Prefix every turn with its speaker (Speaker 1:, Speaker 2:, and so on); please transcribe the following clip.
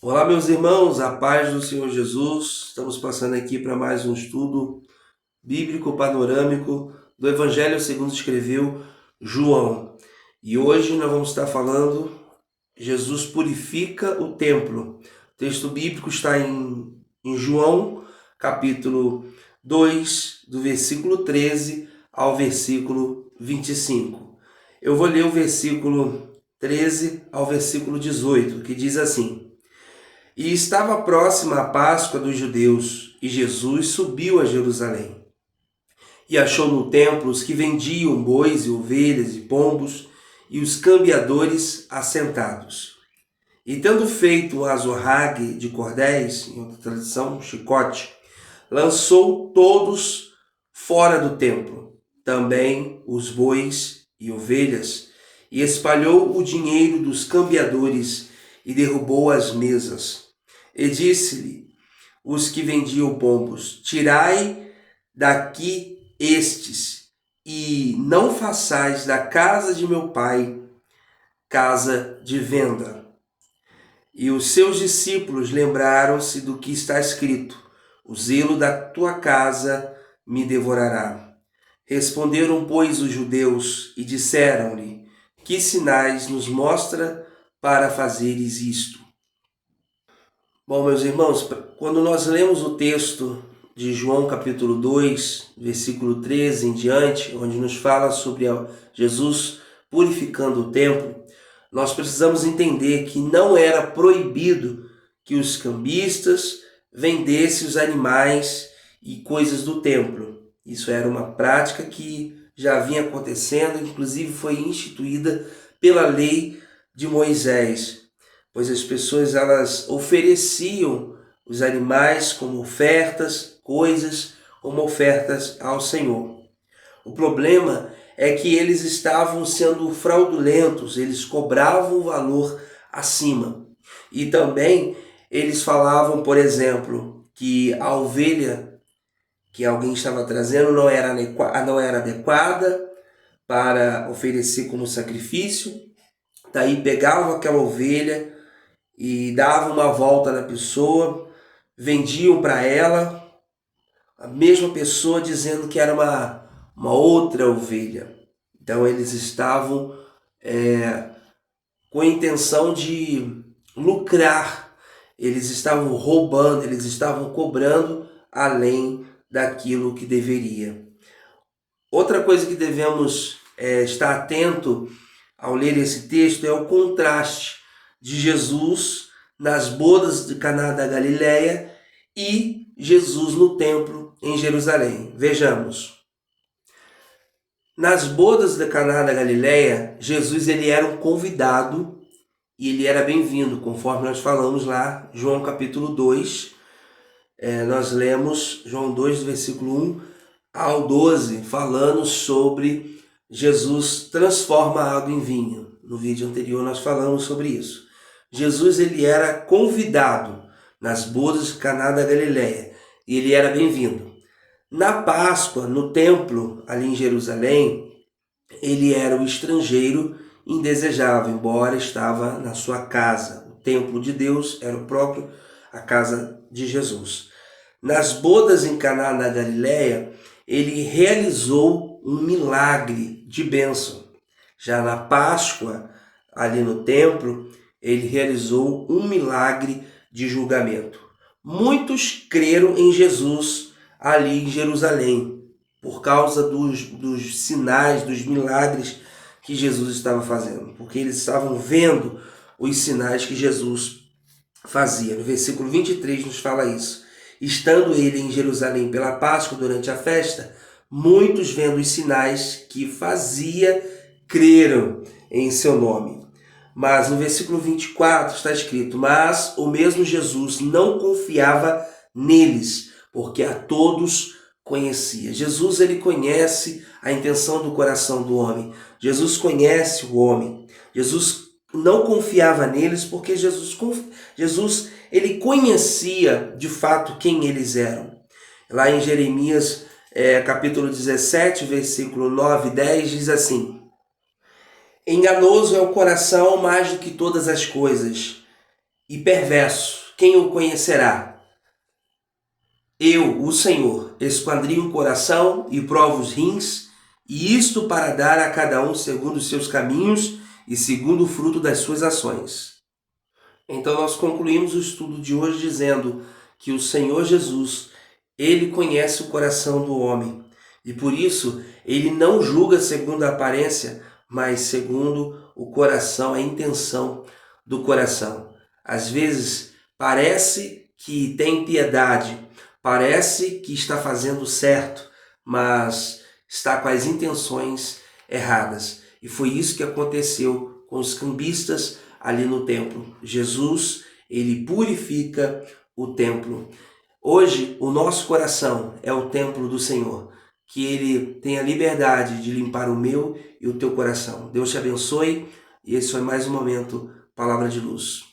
Speaker 1: Olá, meus irmãos, a paz do Senhor Jesus. Estamos passando aqui para mais um estudo bíblico panorâmico do Evangelho segundo escreveu João. E hoje nós vamos estar falando Jesus purifica o templo. O texto bíblico está em João, capítulo 2, do versículo 13 ao versículo 25. Eu vou ler o versículo 13 ao versículo 18, que diz assim: E estava próxima a Páscoa dos judeus, e Jesus subiu a Jerusalém. E achou no templo os que vendiam bois e ovelhas e pombos, e os cambiadores assentados. E tendo feito um azorrague de cordéis, em outra tradição, um chicote, lançou todos fora do templo, também os bois e ovelhas, e espalhou o dinheiro dos cambiadores e derrubou as mesas. E disse-lhe os que vendiam pombos: Tirai daqui estes, e não façais da casa de meu pai casa de venda. E os seus discípulos lembraram-se do que está escrito: O zelo da tua casa me devorará. Responderam, pois, os judeus e disseram-lhe: Que sinais nos mostra para fazeres isto? Bom, meus irmãos, quando nós lemos o texto de João capítulo 2, versículo 13 em diante, onde nos fala sobre Jesus purificando o templo, nós precisamos entender que não era proibido que os cambistas vendessem os animais e coisas do templo. Isso era uma prática que já vinha acontecendo, inclusive foi instituída pela lei de Moisés, pois as pessoas elas ofereciam os animais como ofertas, coisas como ofertas ao Senhor. O problema é que eles estavam sendo fraudulentos, eles cobravam o valor acima. E também eles falavam, por exemplo, que a ovelha que alguém estava trazendo não era adequada para oferecer como sacrifício. Daí pegavam aquela ovelha e davam uma volta na pessoa, vendiam para ela, a mesma pessoa dizendo que era uma outra ovelha. Então eles estavam com a intenção de lucrar, eles estavam roubando, eles estavam cobrando além daquilo que deveria. Outra coisa que devemos estar atento ao ler esse texto é o contraste de Jesus nas bodas de Caná da Galileia e Jesus no templo em Jerusalém. Vejamos. Nas bodas de Caná da Galileia, Jesus ele era um convidado e ele era bem-vindo, conforme nós falamos lá, João capítulo 2. Nós lemos João 2, versículo 1 ao 12, falando sobre Jesus transforma a água em vinho. No vídeo anterior nós falamos sobre isso. Jesus ele era convidado nas bodas de Caná da Galileia e ele era bem-vindo. Na Páscoa, no templo ali em Jerusalém, ele era o estrangeiro indesejável, embora estava na sua casa. O templo de Deus era o próprio a casa de Jesus. Nas bodas em Caná da Galileia, ele realizou um milagre de bênção. Já na Páscoa, ali no templo, ele realizou um milagre de julgamento. Muitos creram em Jesus ali em Jerusalém, por causa dos sinais, dos milagres que Jesus estava fazendo, porque eles estavam vendo os sinais que Jesus fazia. No versículo 23 nos fala isso. Estando ele em Jerusalém pela Páscoa durante a festa, muitos vendo os sinais que fazia, creram em seu nome. Mas no versículo 24 está escrito: Mas o mesmo Jesus não confiava neles, porque a todos conhecia. Jesus ele conhece a intenção do coração do homem. Jesus conhece o homem. Jesus não confiava neles porque Jesus ele conhecia de fato quem eles eram. Lá em Jeremias capítulo 17, versículo 9 e 10 diz assim: Enganoso é o coração mais do que todas as coisas, e perverso, quem o conhecerá? Eu, o Senhor, esquadrinho o coração e provo os rins, e isto para dar a cada um segundo os seus caminhos e segundo o fruto das suas ações. Então nós concluímos o estudo de hoje dizendo que o Senhor Jesus, ele conhece o coração do homem e por isso ele não julga segundo a aparência, mas segundo o coração, a intenção do coração. Às vezes parece que tem piedade, parece que está fazendo certo, mas está com as intenções erradas. E foi isso que aconteceu com os cambistas ali no templo. Jesus, ele purifica o templo. Hoje, o nosso coração é o templo do Senhor. Que ele tenha liberdade de limpar o meu e o teu coração. Deus te abençoe. E esse foi mais um momento Palavra de Luz.